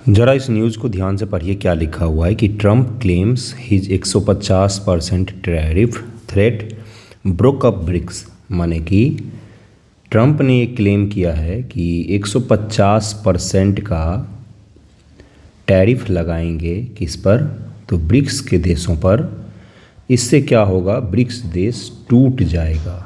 जरा इस न्यूज़ को ध्यान से पढ़िए। क्या लिखा हुआ है कि Trump claims his 150% tariff threat broke up BRICS. माने कि ट्रम्प ने ये क्लेम किया है कि 150% का टैरिफ लगाएंगे किस पर, तो ब्रिक्स के देशों पर। इससे क्या होगा, ब्रिक्स देश टूट जाएगा,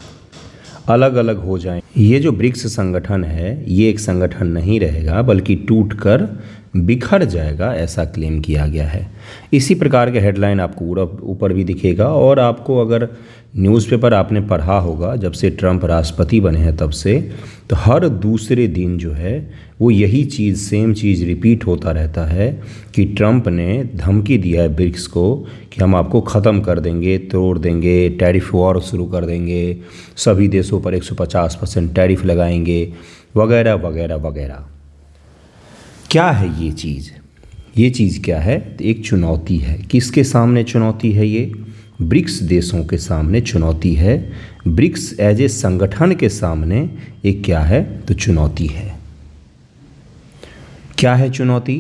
अलग अलग हो जाएंगे। ये जो ब्रिक्स संगठन है ये एक संगठन नहीं रहेगा बल्कि टूटकर बिखर जाएगा, ऐसा क्लेम किया गया है। इसी प्रकार के हेडलाइन आपको ऊपर भी दिखेगा। और आपको अगर न्यूज़पेपर आपने पढ़ा होगा जब से ट्रम्प राष्ट्रपति बने हैं तब से, तो हर दूसरे दिन जो है वो यही चीज़ सेम चीज़ रिपीट होता रहता है कि ट्रम्प ने धमकी दिया है ब्रिक्स को कि हम आपको ख़त्म कर देंगे, तोड़ देंगे, टैरिफ वॉर शुरू कर देंगे, सभी देशों पर 150% टैरिफ लगाएंगे, वगैरह वगैरह वगैरह। क्या है ये चीज़? ये चीज़ क्या है? तो एक चुनौती है। किसके सामने चुनौती है? ये ब्रिक्स देशों के सामने चुनौती है। ब्रिक्स एज ए संगठन के सामने एक क्या है, तो चुनौती है। क्या है चुनौती?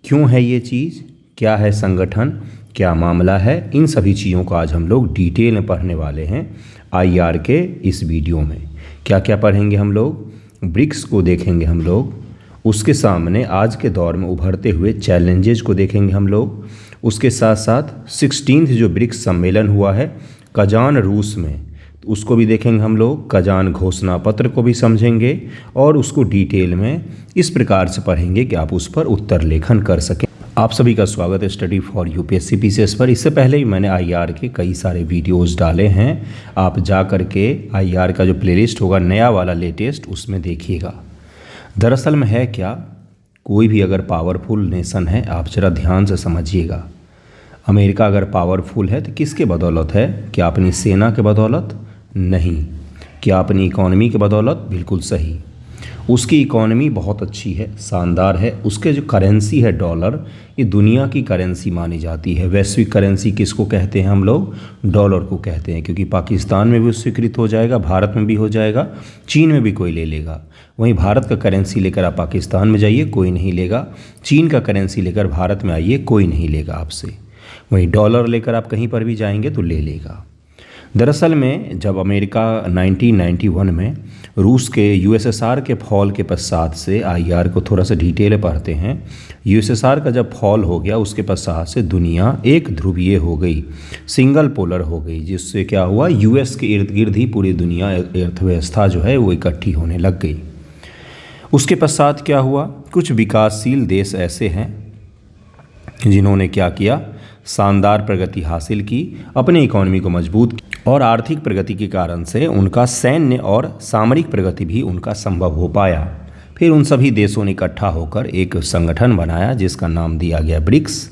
क्यों है ये चीज़? क्या है संगठन? क्या मामला है? इन सभी चीज़ों को आज हम लोग डिटेल में पढ़ने वाले हैं आईआर के इस वीडियो में। क्या क्या पढ़ेंगे हम लोग? ब्रिक्स को देखेंगे हम लोग, उसके सामने आज के दौर में उभरते हुए चैलेंजेस को देखेंगे हम लोग, उसके साथ साथ 16th जो ब्रिक्स सम्मेलन हुआ है कजान रूस में, तो उसको भी देखेंगे हम लोग। कजान घोषणा पत्र को भी समझेंगे और उसको डिटेल में इस प्रकार से पढ़ेंगे कि आप उस पर उत्तर लेखन कर सकें। आप सभी का स्वागत है स्टडी फॉर यूपीएससी पीसीएस पर। इससे पहले ही मैंने आईआर के कई सारे वीडियोस डाले हैं, आप जा कर के आईआर का जो प्लेलिस्ट होगा नया वाला लेटेस्ट, उसमें देखिएगा। दरअसल में है क्या, कोई भी अगर पावरफुल नेशन है, आप जरा ध्यान से समझिएगा। अमेरिका अगर पावरफुल है तो किसके बदौलत है? क्या अपनी सेना के बदौलत? नहीं। क्या अपनी इकॉनमी के बदौलत? बिल्कुल सही। उसकी इकॉनमी बहुत अच्छी है, शानदार है। उसके जो करेंसी है डॉलर, ये दुनिया की करेंसी मानी जाती है। वैश्विक करेंसी किसको कहते हैं हम लोग? डॉलर को कहते हैं, क्योंकि पाकिस्तान में भी स्वीकृत हो जाएगा, भारत में भी हो जाएगा, चीन में भी कोई ले लेगा। वहीं भारत का करेंसी लेकर आप पाकिस्तान में जाइए, कोई नहीं लेगा। चीन का करेंसी लेकर भारत में आइए, कोई नहीं लेगा आपसे। वहीं डॉलर लेकर आप कहीं पर भी जाएंगे तो ले लेगा। दरअसल में जब अमेरिका 1991 में रूस के यूएसएसआर के फॉल के पश्चात से, आईआर को थोड़ा सा डिटेल पढ़ते हैं, यूएसएसआर का जब फॉल हो गया उसके पश्चात से दुनिया एक ध्रुवीय हो गई, सिंगल पोलर हो गई, जिससे क्या हुआ, यूएस के इर्द गिर्द ही पूरी दुनिया अर्थव्यवस्था जो है वो इकट्ठी होने लग गई। उसके पश्चात क्या हुआ, कुछ विकासशील देश ऐसे हैं जिन्होंने क्या किया, शानदार प्रगति हासिल की, अपनी इकॉनमी को मजबूत किया और आर्थिक प्रगति के कारण से उनका सैन्य और सामरिक प्रगति भी उनका संभव हो पाया। फिर उन सभी देशों ने इकट्ठा होकर एक संगठन बनाया जिसका नाम दिया गया ब्रिक्स।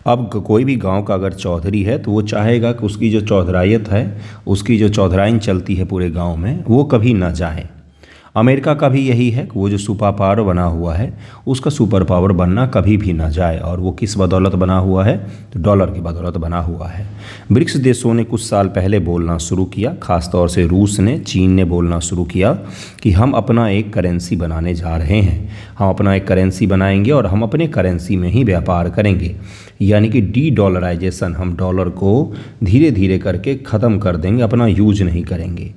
अब कोई भी गांव का अगर चौधरी है तो वो चाहेगा कि उसकी जो चौधरायत है, उसकी जो चौधराइन चलती है पूरे गांव में, वो कभी ना जाए। अमेरिका का भी यही है कि वो जो सुपर पावर बना हुआ है उसका सुपर पावर बनना कभी भी ना जाए। और वो किस बदौलत बना हुआ है? तो डॉलर की बदौलत बना हुआ है। ब्रिक्स देशों ने कुछ साल पहले बोलना शुरू किया, खासतौर से रूस ने, चीन ने बोलना शुरू किया कि हम अपना एक करेंसी बनाने जा रहे हैं, हम अपना एक करेंसी बनाएंगे और हम अपने करेंसी में ही व्यापार करेंगे, यानी कि डी डॉलराइजेशन। हम डॉलर को धीरे धीरे करके ख़त्म कर देंगे, अपना यूज नहीं करेंगे।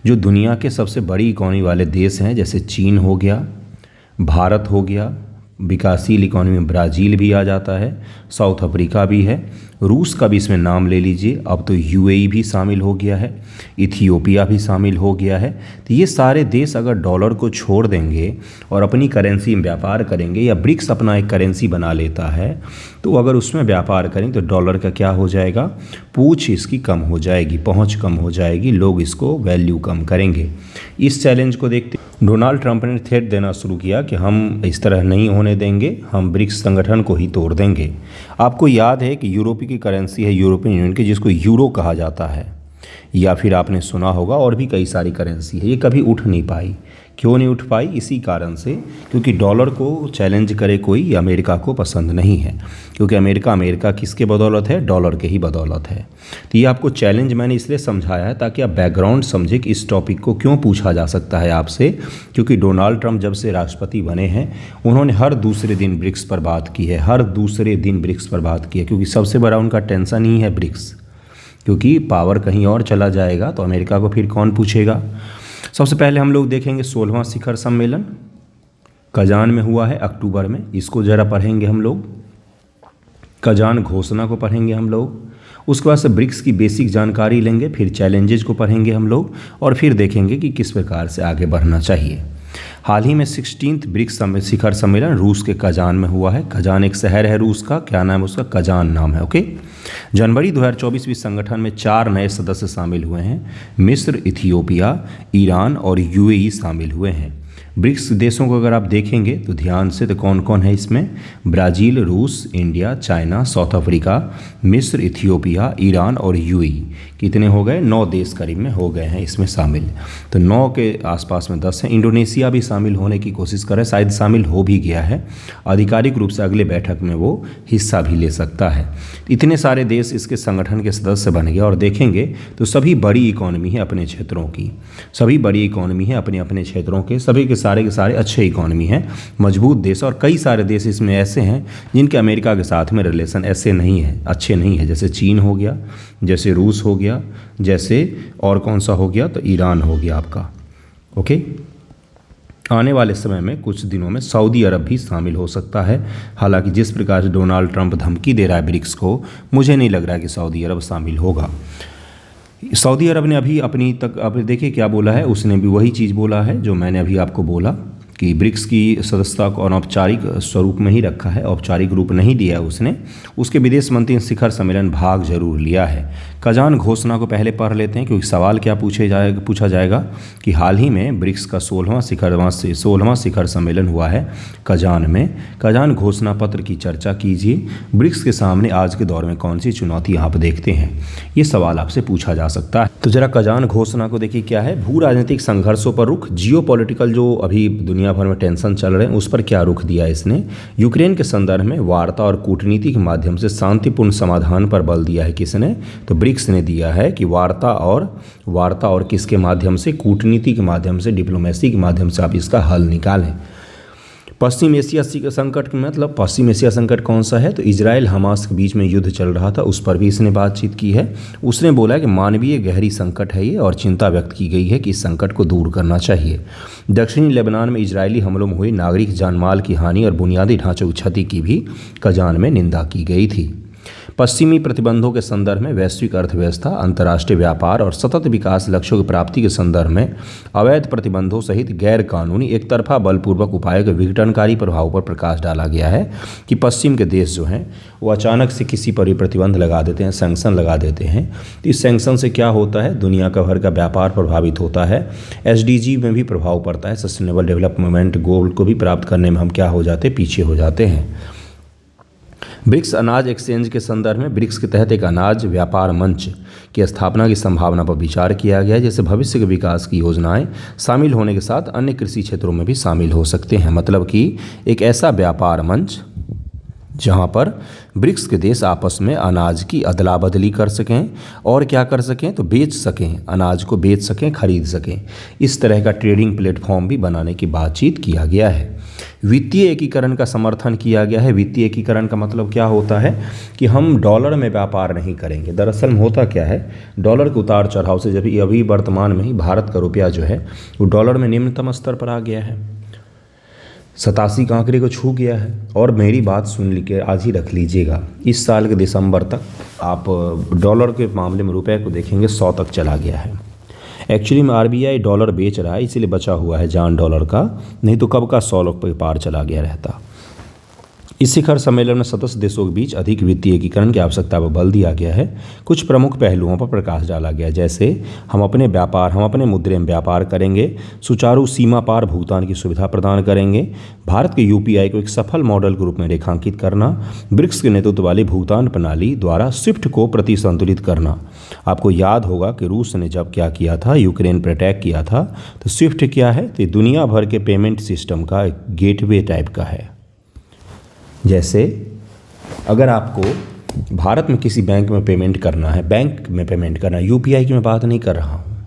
जो दुनिया के सबसे बड़ी इकॉनमी वाले देश हैं, जैसे चीन हो गया, भारत हो गया, विकासशील इकॉनमी में ब्राज़ील भी आ जाता है, साउथ अफ्रीका भी है, रूस का भी इसमें नाम ले लीजिए, अब तो यूएई भी शामिल हो गया है, इथियोपिया भी शामिल हो गया है। तो ये सारे देश अगर डॉलर को छोड़ देंगे और अपनी करेंसी में व्यापार करेंगे, या ब्रिक्स अपना एक करेंसी बना लेता है, तो अगर उसमें व्यापार करें तो डॉलर का क्या हो जाएगा, पूछ इसकी कम हो जाएगी, पहुँच कम हो जाएगी, लोग इसको वैल्यू कम करेंगे। इस चैलेंज को देखते डोनाल्ड ट्रंप ने थ्रेट देना शुरू किया कि हम इस तरह नहीं होने देंगे, हम ब्रिक्स संगठन को ही तोड़ देंगे। आपको याद है कि यूरोपीय की करेंसी है यूरोपियन यूनियन की, जिसको यूरो कहा जाता है, या फिर आपने सुना होगा और भी कई सारी करेंसी है, ये कभी उठ नहीं पाई क्यों नहीं उठ पाई? इसी कारण से क्योंकि डॉलर को चैलेंज करे कोई अमेरिका को पसंद नहीं है, क्योंकि अमेरिका किसके बदौलत है? डॉलर के ही बदौलत है। तो ये आपको चैलेंज मैंने इसलिए समझाया है ताकि आप बैकग्राउंड समझे कि इस टॉपिक को क्यों पूछा जा सकता है आपसे, क्योंकि डोनाल्ड ट्रंप जब से राष्ट्रपति बने हैं उन्होंने हर दूसरे दिन ब्रिक्स पर बात की है, हर दूसरे दिन ब्रिक्स पर बात की है, क्योंकि सबसे बड़ा उनका टेंशन ही है ब्रिक्स, क्योंकि पावर कहीं और चला जाएगा तो अमेरिका को फिर कौन पूछेगा। सबसे पहले हम लोग देखेंगे 16वां शिखर सम्मेलन कजान में हुआ है अक्टूबर में, इसको ज़रा पढ़ेंगे हम लोग। कजान घोषणा को पढ़ेंगे हम लोग, उसके बाद से ब्रिक्स की बेसिक जानकारी लेंगे, फिर चैलेंजेज को पढ़ेंगे हम लोग, और फिर देखेंगे कि किस प्रकार से आगे बढ़ना चाहिए। हाल ही में 16th ब्रिक्स शिखर सम्मेलन रूस के कजान में हुआ है। कजान एक शहर है रूस का, क्या नाम है उसका? कजान नाम है। ओके, जनवरी 2024 में संगठन में 4 नए सदस्य शामिल हुए हैं। मिस्र, इथियोपिया, ईरान और यूएई शामिल हुए हैं। ब्रिक्स देशों को अगर आप देखेंगे तो ध्यान से, तो कौन कौन है इसमें? ब्राज़ील, रूस, इंडिया, चाइना, साउथ अफ्रीका, मिस्र, इथियोपिया, ईरान और यूएई। कितने हो गए? 9 देश करीब में हो गए हैं इसमें शामिल। तो 9 के आसपास में 10 हैं। इंडोनेशिया भी शामिल होने की कोशिश कर रहा है, शायद शामिल हो भी गया है। आधिकारिक रूप से अगले बैठक में वो हिस्सा भी ले सकता है। इतने सारे देश इसके संगठन के सदस्य बन गए, और देखेंगे तो सभी बड़ी इकोनॉमी है अपने क्षेत्रों की, सभी बड़ी इकोनॉमी है अपने अपने क्षेत्रों के, सभी के सारे अच्छे इकोनॉमी हैं, मजबूत देश। और कई सारे देश इसमें ऐसे हैं जिनके अमेरिका के साथ में रिलेशन ऐसे नहीं है, अच्छे नहीं है, जैसे चीन हो गया, जैसे रूस हो गया, जैसे और कौन सा हो गया? तो ईरान हो गया आपका। ओके, आने वाले समय में कुछ दिनों में सऊदी अरब भी शामिल हो सकता है। हालांकि जिस प्रकार से डोनाल्ड ट्रंप धमकी दे रहा है ब्रिक्स को, मुझे नहीं लग रहा है कि सऊदी अरब शामिल होगा। सऊदी अरब ने अभी अपनी तक, अब देखिए क्या बोला है, उसने भी वही चीज़ बोला है जो मैंने अभी आपको बोला कि ब्रिक्स की सदस्यता को अनौपचारिक स्वरूप में ही रखा है, औपचारिक रूप नहीं दिया है उसने। उसके विदेश मंत्री शिखर सम्मेलन भाग जरूर लिया है। कजान घोषणा को पहले पढ़ लेते हैं, क्योंकि सवाल क्या पूछा जाएगा कि हाल ही में ब्रिक्स का 16वां शिखर सम्मेलन हुआ है कजान में। कजान घोषणा पत्र की चर्चा कीजिए। ब्रिक्स के सामने आज के दौर में कौन सी चुनौती आप देखते हैं? ये सवाल आपसे पूछा जा सकता है। तो जरा कजान घोषणा को देखिए क्या है। भू राजनीतिक संघर्षों पर रुख, जियो पॉलिटिकल जो अभी दुनिया भर में टेंशन चल रहे हैं उस पर क्या रुख दिया इसने। यूक्रेन के संदर्भ में वार्ता और कूटनीति के माध्यम से शांतिपूर्ण समाधान पर बल दिया है किसने? तो ब्रिक्स ने दिया है कि वार्ता और किसके माध्यम से? कूटनीति के माध्यम से, डिप्लोमेसी के माध्यम से आप इसका हल निकालें। पश्चिम एशिया संकट, मतलब पश्चिम एशिया संकट कौन सा है? तो इजराइल हमास के बीच में युद्ध चल रहा था, उस पर भी इसने बातचीत की है। उसने बोला कि मानवीय गहरी संकट है ये, और चिंता व्यक्त की गई है कि इस संकट को दूर करना चाहिए। दक्षिणी लेबनान में इजरायली हमलों में हुई नागरिक जानमाल की हानि और बुनियादी ढांचे की क्षति की भी कजान में निंदा की गई थी। पश्चिमी प्रतिबंधों के संदर्भ में वैश्विक अर्थव्यवस्था, अंतर्राष्ट्रीय व्यापार और सतत विकास लक्ष्यों की प्राप्ति के संदर्भ में अवैध प्रतिबंधों सहित गैर कानूनी एक तरफा बलपूर्वक उपायों के विघटनकारी प्रभाव पर प्रकाश डाला गया है कि पश्चिम के देश जो हैं वो अचानक से किसी पर भी प्रतिबंध लगा देते हैं, सैंक्शन लगा देते हैं। तो इस सैंक्शन से क्या होता है? दुनिया का भर का व्यापार प्रभावित होता है, SDG में भी प्रभाव पड़ता है, सस्टेनेबल डेवलपमेंट गोल को भी प्राप्त करने में हम क्या हो जाते? पीछे हो जाते हैं। ब्रिक्स अनाज एक्सचेंज के संदर्भ में ब्रिक्स के तहत एक अनाज व्यापार मंच की स्थापना की संभावना पर विचार किया गया है, जैसे भविष्य के विकास की योजनाएं शामिल होने के साथ अन्य कृषि क्षेत्रों में भी शामिल हो सकते हैं। मतलब कि एक ऐसा व्यापार मंच जहां पर ब्रिक्स के देश आपस में अनाज की अदला बदली कर सकें, और क्या कर सकें? तो बेच सकें, अनाज को बेच सकें, खरीद सकें। इस तरह का ट्रेडिंग प्लेटफॉर्म भी बनाने की बातचीत किया गया है। वित्तीय एकीकरण का समर्थन किया गया है। वित्तीय एकीकरण का मतलब क्या होता है कि हम डॉलर में व्यापार नहीं करेंगे। दरअसल में होता क्या है, डॉलर के उतार चढ़ाव से जब अभी वर्तमान में ही भारत का रुपया जो है वो डॉलर में निम्नतम स्तर पर आ गया है, 87 का आंकड़े को छू गया है। और मेरी बात सुन ली के आज ही रख लीजिएगा, इस साल के दिसंबर तक आप डॉलर के मामले में रुपए को देखेंगे 100 तक चला गया है। एक्चुअली में RBI डॉलर बेच रहा है, इसीलिए बचा हुआ है जान डॉलर का, नहीं तो कब का 100 के पार चला गया रहता। इस शिखर सम्मेलन में सदस्य देशों के बीच अधिक वित्तीय एकीकरण की आवश्यकता पर बल दिया गया है। कुछ प्रमुख पहलुओं पर प्रकाश डाला गया, जैसे हम अपने मुद्रे में व्यापार करेंगे, सुचारू सीमा पार भुगतान की सुविधा प्रदान करेंगे, भारत के UPI को एक सफल मॉडल के रूप में रेखांकित करना, ब्रिक्स के नेतृत्व वाली भुगतान प्रणाली द्वारा स्विफ्ट को प्रतिसंतुलित करना, आपको याद होगा कि रूस ने जब क्या किया था, यूक्रेन पर अटैक किया था, तो स्विफ्ट क्या है, तो दुनिया भर के पेमेंट सिस्टम का एक गेटवे टाइप का है। जैसे अगर आपको भारत में किसी बैंक में पेमेंट करना है, बैंक में पेमेंट करना है, यूपीआई की मैं बात नहीं कर रहा हूँ,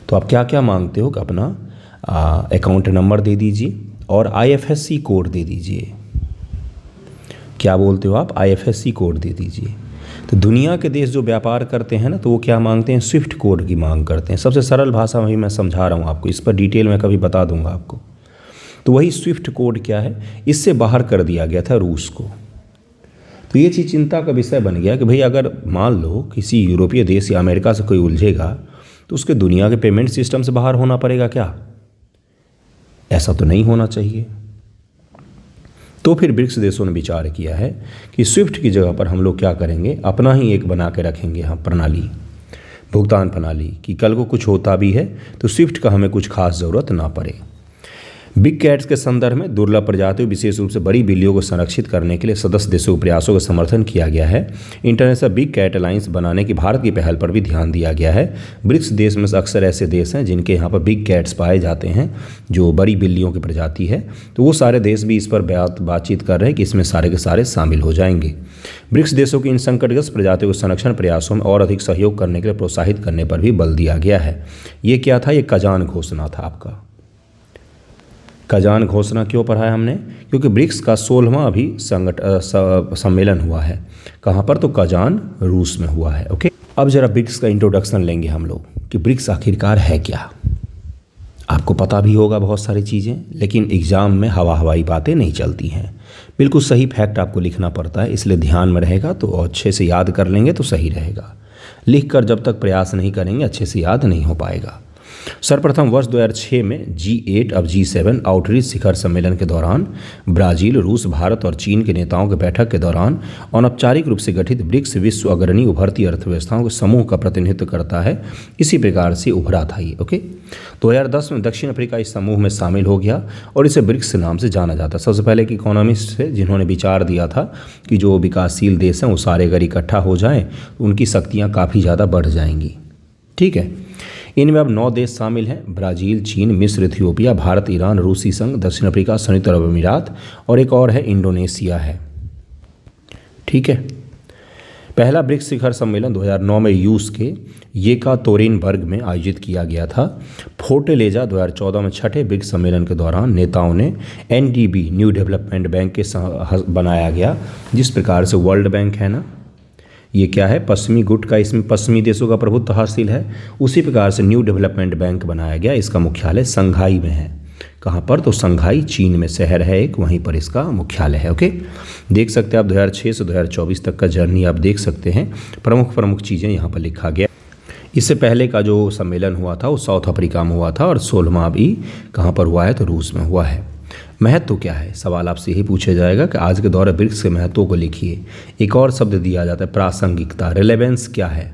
तो आप क्या क्या मांगते हो कि अपना अकाउंट नंबर दे दीजिए और आईएफएससी कोड दे दीजिए। क्या बोलते हो आप? आईएफएससी कोड दे दीजिए। तो दुनिया के देश जो व्यापार करते हैं ना, तो वो क्या मांगते हैं? स्विफ्ट कोड की मांग करते हैं। सबसे सरल भाषा में ही मैं समझा रहा हूँ आपको, इस पर डिटेल में कभी बता दूंगा आपको। तो वही स्विफ्ट कोड क्या है, इससे बाहर कर दिया गया था रूस को। तो ये चीज़ चिंता का विषय बन गया कि भाई अगर मान लो किसी यूरोपीय देश या अमेरिका से कोई उलझेगा तो उसके दुनिया के पेमेंट सिस्टम से बाहर होना पड़ेगा क्या? ऐसा तो नहीं होना चाहिए। तो फिर ब्रिक्स देशों ने विचार किया है कि स्विफ्ट की जगह पर हम लोग क्या करेंगे, अपना ही एक बना के रखेंगे हम प्रणाली, भुगतान प्रणाली, कि कल को कुछ होता भी है तो स्विफ्ट का हमें कुछ खास ज़रूरत ना पड़े। बिग कैट्स के संदर्भ में दुर्लभ प्रजातियों, विशेष रूप से बड़ी बिल्लियों को संरक्षित करने के लिए सदस्य देशों के प्रयासों का समर्थन किया गया है। इंटरनेशनल बिग कैट अलायंस बनाने की भारत की पहल पर भी ध्यान दिया गया है। ब्रिक्स देश में अक्सर ऐसे देश हैं जिनके यहाँ पर बिग कैट्स पाए जाते हैं, जो बड़ी बिल्लियों की प्रजाति है, तो वो सारे देश भी इस पर बातचीत कर रहे हैं कि इसमें सारे के सारे शामिल हो जाएंगे। ब्रिक्स देशों की इन संकटग्रस्त प्रजातियों के संरक्षण प्रयासों में और अधिक सहयोग करने के लिए प्रोत्साहित करने पर भी बल दिया गया है। ये क्या था? ये कजान घोषणा था आपका। कजान घोषणा क्यों पढ़ा है हमने? क्योंकि ब्रिक्स का 16वां अभी सम्मेलन हुआ है। कहाँ पर? तो कजान, रूस में हुआ है। ओके, अब जरा ब्रिक्स का इंट्रोडक्शन लेंगे हम लोग कि ब्रिक्स आखिरकार है क्या। आपको पता भी होगा बहुत सारी चीज़ें, लेकिन एग्ज़ाम में हवाई बातें नहीं चलती हैं। बिल्कुल सही फैक्ट आपको लिखना पड़ता है, इसलिए ध्यान में रहेगा तो अच्छे से याद कर लेंगे तो सही रहेगा। लिख कर जब तक प्रयास नहीं करेंगे अच्छे से याद नहीं हो पाएगा। सर्वप्रथम वर्ष 2006 में G8 अब G7 आउटरीच शिखर सम्मेलन के दौरान ब्राज़ील, रूस, भारत और चीन के नेताओं के बैठक के दौरान अनौपचारिक रूप से गठित ब्रिक्स विश्व अग्रणी उभरती अर्थव्यवस्थाओं के समूह का प्रतिनिधित्व करता है। इसी प्रकार से उभरा था ये। ओके, 2010 में दक्षिण अफ्रीका इस समूह में शामिल हो गया और इसे ब्रिक्स नाम से जाना जाता है। सबसे पहले एक इकोनॉमिस्ट थे जिन्होंने विचार दिया था कि जो विकासशील देश हैं वो सारे अगर इकट्ठा हो जाएँ तो उनकी शक्तियाँ काफ़ी ज़्यादा बढ़ जाएंगी। ठीक है, इनमें अब 9 देश शामिल हैं: ब्राज़ील, चीन, मिस्र, इथियोपिया, भारत, ईरान, रूसी संघ, दक्षिण अफ्रीका, संयुक्त अरब अमीरात और एक और है इंडोनेशिया है। ठीक है, पहला ब्रिक्स शिखर सम्मेलन 2009 में रूस के येकातोरिनबर्ग में आयोजित किया गया था। फोर्टेलेजा 2014 में छठे ब्रिक्स सम्मेलन के दौरान नेताओं ने NDB, न्यू डेवलपमेंट बैंक के बनाया गया। जिस प्रकार से वर्ल्ड बैंक है ना, ये क्या है? पश्चिमी गुट का, इसमें पश्चिमी देशों का प्रभुत्व हासिल है। उसी प्रकार से न्यू डेवलपमेंट बैंक बनाया गया। इसका मुख्यालय संघाई में है। कहाँ पर? तो संघाई चीन में शहर है एक, वहीं पर इसका मुख्यालय है। ओके, देख सकते हैं आप 2006 से 2024 तक का जर्नी आप देख सकते हैं। प्रमुख चीज़ें यहाँ पर लिखा गया। इससे पहले का जो सम्मेलन हुआ था वो साउथ अफ्रीका में हुआ था और 16वां भी कहाँ पर हुआ है? तो रूस में हुआ है। महत्व क्या है? सवाल आपसे यही पूछा जाएगा कि आज के दौर में ब्रिक्स के महत्व को लिखिए। एक और शब्द दिया जाता है प्रासंगिकता, रेलेवेंस क्या है?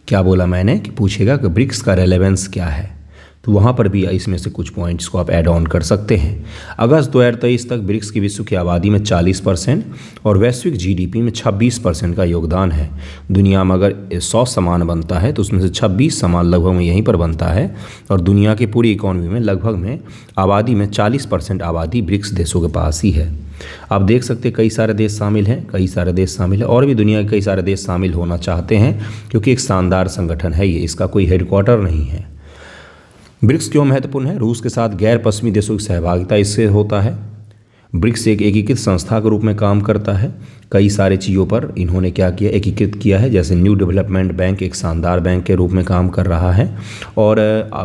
क्या बोला मैंने कि पूछेगा कि ब्रिक्स का रेलेवेंस क्या है, तो वहाँ पर भी इसमें से कुछ पॉइंट्स को आप ऐड ऑन कर सकते हैं। अगस्त 2023 तक ब्रिक्स की विश्व की आबादी में 40% और वैश्विक GDP में 26% का योगदान है। दुनिया में अगर 100 सामान बनता है तो उसमें से 26 सामान लगभग में यहीं पर बनता है और दुनिया की पूरी इकोनॉमी में लगभग में आबादी में 40% आबादी ब्रिक्स देशों के पास ही है। आप देख सकते हैं कई सारे देश शामिल हैं, कई सारे देश शामिल हैं और भी दुनिया के कई सारे देश शामिल होना चाहते हैं क्योंकि एक शानदार संगठन है ये, इसका कोई हेडक्वार्टर नहीं है। ब्रिक्स क्यों महत्वपूर्ण है? रूस के साथ गैर पश्चिमी देशों की सहभागिता इससे होता है। ब्रिक्स एक एकीकृत संस्था के रूप में काम करता है। कई सारे चीज़ों पर इन्होंने क्या किया? एकीकृत किया है। जैसे न्यू डेवलपमेंट बैंक एक शानदार बैंक के रूप में काम कर रहा है और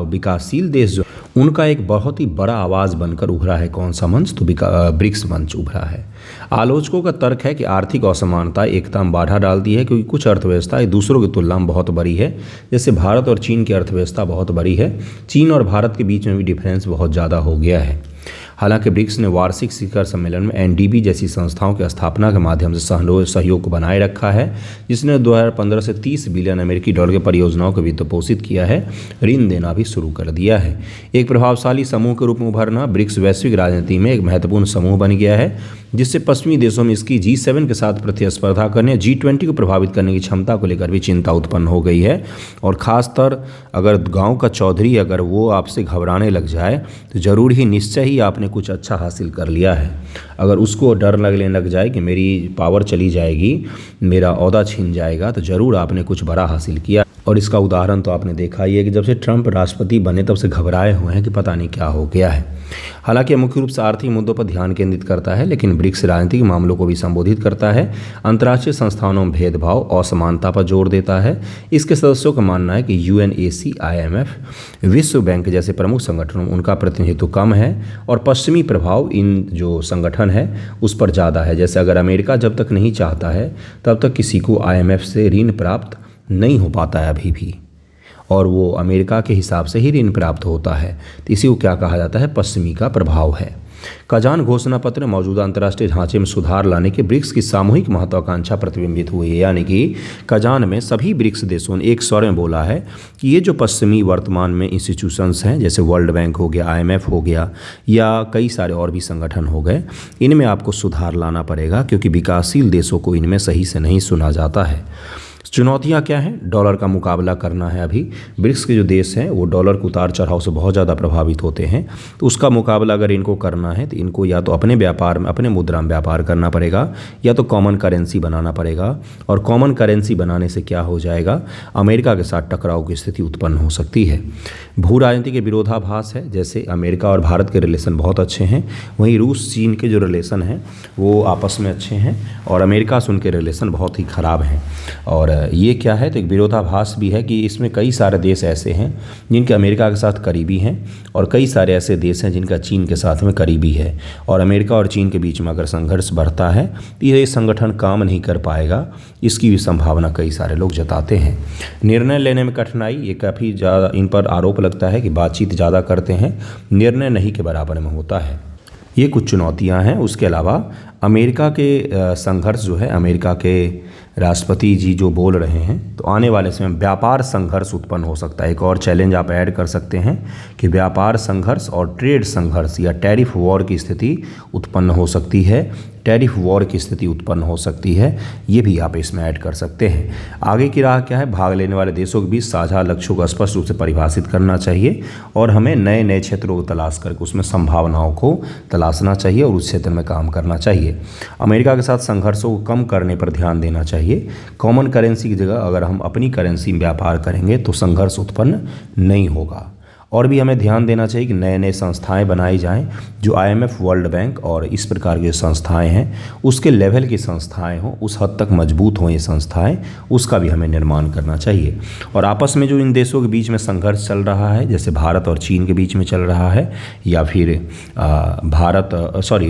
विकासशील देश जो उनका एक बहुत ही बड़ा आवाज़ बनकर उभरा है। कौन सा मंच? तो ब्रिक्स मंच उभरा है। आलोचकों का तर्क है कि आर्थिक असमानता एकता में बाधा डालती है क्योंकि कुछ अर्थव्यवस्थाएं दूसरों की तुलना में बहुत बड़ी है। जैसे भारत और चीन की अर्थव्यवस्था बहुत बड़ी है, चीन और भारत के बीच में भी डिफरेंस बहुत ज़्यादा हो गया है। हालांकि ब्रिक्स ने वार्षिक शिखर सम्मेलन में NDB जैसी संस्थाओं की स्थापना के माध्यम से सहयोग को बनाए रखा है, जिसने 2015 से 30 बिलियन अमेरिकी डॉलर की परियोजनाओं को वित्त पोषित किया है, ऋण देना भी शुरू कर दिया है। एक प्रभावशाली समूह के रूप में उभरना, ब्रिक्स वैश्विक राजनीति में एक महत्वपूर्ण समूह बन गया है जिससे पश्चिमी देशों में इसकी G7 के साथ प्रतिस्पर्धा करने, G20 को प्रभावित करने की क्षमता को लेकर भी चिंता उत्पन्न हो गई है। और ख़ासतर अगर गांव का चौधरी अगर वो आपसे घबराने लग जाए तो ज़रूर ही निश्चय ही आपने कुछ अच्छा हासिल कर लिया है। अगर उसको डर लगने लग जाए कि मेरी पावर चली जाएगी, मेरा ओहदा छिन जाएगा, तो ज़रूर आपने कुछ बड़ा हासिल किया। और इसका उदाहरण तो आपने देखा ही है कि जब से ट्रंप राष्ट्रपति बने तब से घबराए हुए हैं कि पता नहीं क्या हो गया है। हालांकि मुख्य रूप से आर्थिक मुद्दों पर ध्यान केंद्रित करता है, लेकिन ब्रिक्स राजनीतिक मामलों को भी संबोधित करता है, अंतर्राष्ट्रीय संस्थानों में भेदभाव, असमानता पर जोर देता है। इसके सदस्यों का मानना है कि UNAC, IMF, विश्व बैंक जैसे प्रमुख संगठनों उनका प्रतिनिधित्व कम है और पश्चिमी प्रभाव इन जो संगठन है उस पर ज़्यादा है। जैसे अगर अमेरिका जब तक नहीं चाहता है तब तक किसी को IMF से ऋण प्राप्त नहीं हो पाता है अभी भी, और वो अमेरिका के हिसाब से ही ऋण प्राप्त होता है। तो इसी को क्या कहा जाता है, पश्चिमी का प्रभाव है। कजान घोषणा पत्र मौजूदा अंतर्राष्ट्रीय ढांचे में सुधार लाने के ब्रिक्स की सामूहिक महत्वाकांक्षा प्रतिबिंबित हुई है। यानी कि कजान में सभी ब्रिक्स देशों ने एक स्वर में बोला है कि ये जो पश्चिमी वर्तमान में इंस्टीट्यूशंस हैं, जैसे वर्ल्ड बैंक हो गया, IMF हो गया, या कई सारे और भी संगठन हो गए, इनमें आपको सुधार लाना पड़ेगा, क्योंकि विकासशील देशों को इनमें सही से नहीं सुना जाता है। चुनौतियां क्या हैं? डॉलर का मुकाबला करना है। अभी ब्रिक्स के जो देश हैं वो डॉलर के उतार चढ़ाव से बहुत ज़्यादा प्रभावित होते हैं, तो उसका मुकाबला अगर इनको करना है तो इनको या तो अपने व्यापार में, अपने मुद्रा में व्यापार करना पड़ेगा, या तो कॉमन करेंसी बनाना पड़ेगा। और कॉमन करेंसी बनाने से क्या हो जाएगा, अमेरिका के साथ टकराव की स्थिति उत्पन्न हो सकती है। भू राजनीति के विरोधाभास है, जैसे अमेरिका और भारत के रिलेशन बहुत अच्छे हैं, वहीं रूस चीन के जो रिलेशन हैं वो आपस में अच्छे हैं, और अमेरिका से उनके रिलेशन बहुत ही ख़राब हैं। और ये क्या है, तो एक विरोधाभास भी है कि इसमें कई सारे देश ऐसे हैं जिनके अमेरिका के साथ करीबी हैं, और कई सारे ऐसे देश हैं जिनका चीन के साथ में करीबी है। और अमेरिका और चीन के बीच में अगर संघर्ष बढ़ता है तो ये संगठन काम नहीं कर पाएगा, इसकी भी संभावना कई सारे लोग जताते हैं। निर्णय लेने में कठिनाई, ये काफ़ी ज़्यादा इन पर आरोप लगता है कि बातचीत ज़्यादा करते हैं, निर्णय नहीं के बराबर में होता है। ये कुछ चुनौतियां हैं। उसके अलावा अमेरिका के संघर्ष जो है, अमेरिका के राष्ट्रपति जी जो बोल रहे हैं, तो आने वाले समय में व्यापार संघर्ष उत्पन्न हो सकता है। एक और चैलेंज आप ऐड कर सकते हैं कि व्यापार संघर्ष और ट्रेड संघर्ष या टैरिफ वॉर की स्थिति उत्पन्न हो सकती है। टैरिफ वॉर की स्थिति उत्पन्न हो सकती है, ये भी आप इसमें ऐड कर सकते हैं। आगे की राह क्या है, भाग लेने वाले देशों के बीच साझा लक्ष्यों को स्पष्ट रूप से परिभाषित करना चाहिए, और हमें नए नए क्षेत्रों को तलाश करके उसमें संभावनाओं को तलाशना चाहिए और उस क्षेत्र में काम करना चाहिए। अमेरिका के साथ संघर्षों को कम करने पर ध्यान देना चाहिए। कॉमन करेंसी की जगह अगर हम अपनी करेंसी में व्यापार करेंगे तो संघर्ष उत्पन्न नहीं होगा। और भी हमें ध्यान देना चाहिए कि नए नए संस्थाएं बनाई जाएं, जो IMF, वर्ल्ड बैंक और इस प्रकार की संस्थाएं हैं उसके लेवल की संस्थाएं हों, उस हद तक मजबूत हों ये संस्थाएं, उसका भी हमें निर्माण करना चाहिए। और आपस में जो इन देशों के बीच में संघर्ष चल रहा है, जैसे भारत और चीन के बीच में चल रहा है, या फिर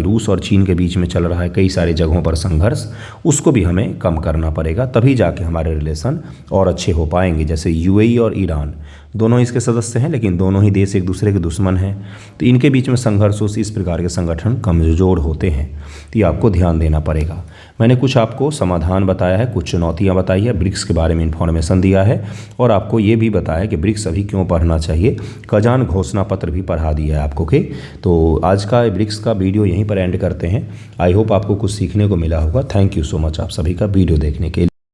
रूस और चीन के बीच में चल रहा है कई सारी जगहों पर संघर्ष, उसको भी हमें कम करना पड़ेगा, तभी जाके हमारे रिलेशन और अच्छे हो पाएंगे। जैसे UAE और ईरान दोनों इसके सदस्य हैं, लेकिन दोनों ही देश एक दूसरे के दुश्मन हैं, तो इनके बीच में संघर्षों से इस प्रकार के संगठन कमज़ोर होते हैं, तो ये आपको ध्यान देना पड़ेगा। मैंने कुछ आपको समाधान बताया है, कुछ चुनौतियां बताई है, ब्रिक्स के बारे में इन्फॉर्मेशन दिया है, और आपको ये भी बताया कि ब्रिक्स अभी क्यों पढ़ना चाहिए। कजान घोषणा पत्र भी पढ़ा दिया है आपको के। तो आज का ब्रिक्स का वीडियो यहीं पर एंड करते हैं। आई होप आपको कुछ सीखने को मिला होगा। थैंक यू सो मच आप सभी का वीडियो देखने के लिए।